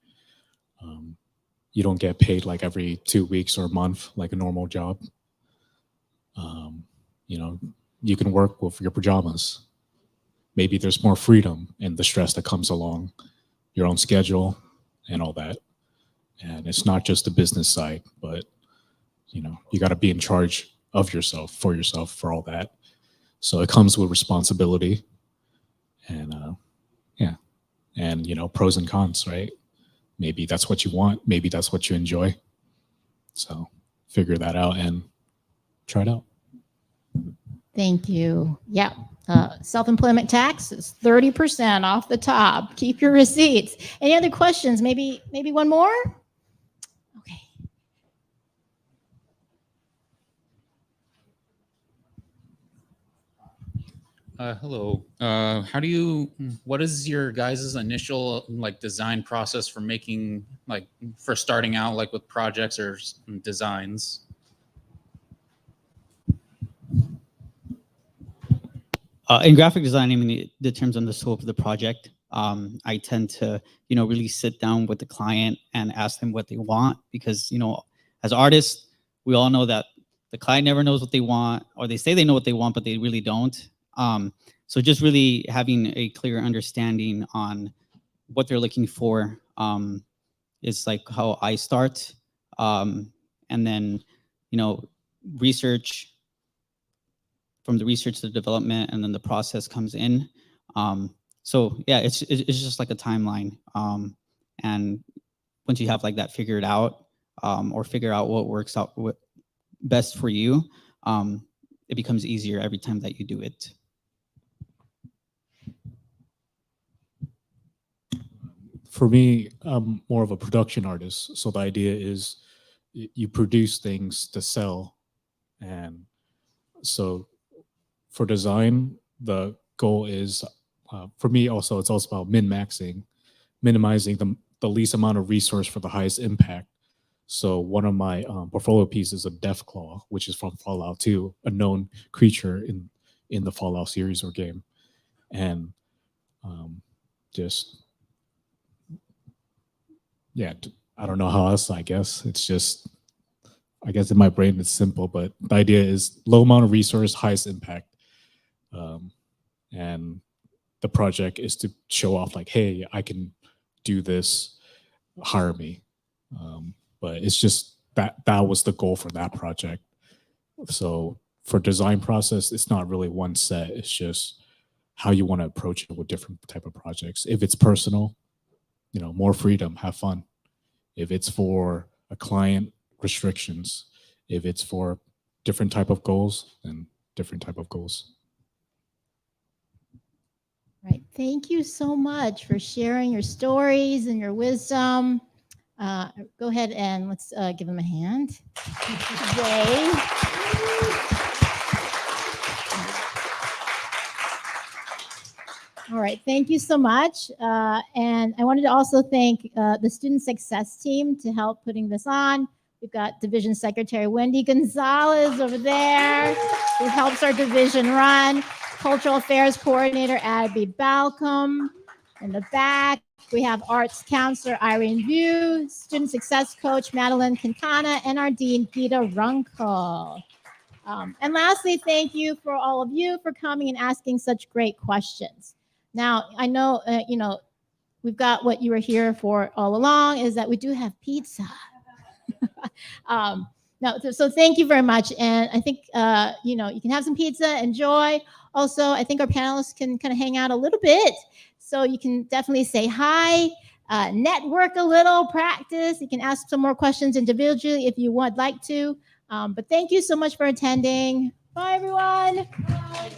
[SPEAKER 2] you don't get paid like every 2 weeks or a month like a normal job. You can work with your pajamas. Maybe there's more freedom in the stress that comes along, your own schedule and all that. And it's not just the business side, but you got to be in charge of yourself, for all that. So it comes with responsibility, and pros and cons, right? Maybe that's what you want. Maybe that's what you enjoy. So figure that out and try it out.
[SPEAKER 3] Thank you. Yeah. Self-employment tax is 30% off the top. Keep your receipts. Any other questions? Maybe one more? Okay.
[SPEAKER 12] Hello. What is your guys' initial design process for making, for starting out with projects or designs?
[SPEAKER 1] In graphic design, I mean, it depends on the scope of the project. I tend to, really sit down with the client and ask them what they want, because, as artists, we all know that the client never knows what they want, or they say they know what they want, but they really don't. So just really having a clear understanding on what they're looking for is like how I start. And then, research. From the research to the development, and then the process comes in. So yeah, it's just like a timeline. And once you have that figured out, or figure out what works out best for you, it becomes easier every time that you do it.
[SPEAKER 2] For me, I'm more of a production artist. So the idea is you produce things to sell. And so for design, the goal is, for me also, it's also about minimizing the least amount of resource for the highest impact. So one of my portfolio pieces is a Deathclaw, which is from Fallout 2, a known creature in the Fallout series or game. And I don't know how else, I guess. It's just, I guess in my brain it's simple, but the idea is low amount of resource, highest impact. And the project is to show off hey, I can do this hire me. But it's just that was the goal for that project. So for design process, it's not really one set. It's just how you want to approach it with different type of projects. If it's personal, more freedom, have fun. If it's for a client, restrictions. If it's for different type of goals, then different type of goals.
[SPEAKER 3] Right. Thank you so much for sharing your stories and your wisdom. Go ahead and let's give them a hand. Yay. All right, thank you so much. And I wanted to also thank the student success team to help putting this on. We've got Division Secretary Wendy Gonzalez over there, who helps our division run. Cultural Affairs Coordinator Abby Balcom. In the back, we have Arts Counselor Irene View, Student Success Coach Madeline Quintana, and our Dean Gita Runkle. And lastly, thank you for all of you for coming and asking such great questions. Now, I know, we've got what you were here for all along, is that we do have pizza. So thank you very much. And I think, you can have some pizza, enjoy. Also, I think our panelists can kind of hang out a little bit. So you can definitely say hi, network a little, practice. You can ask some more questions individually if you would like to. But thank you so much for attending. Bye, everyone. Bye.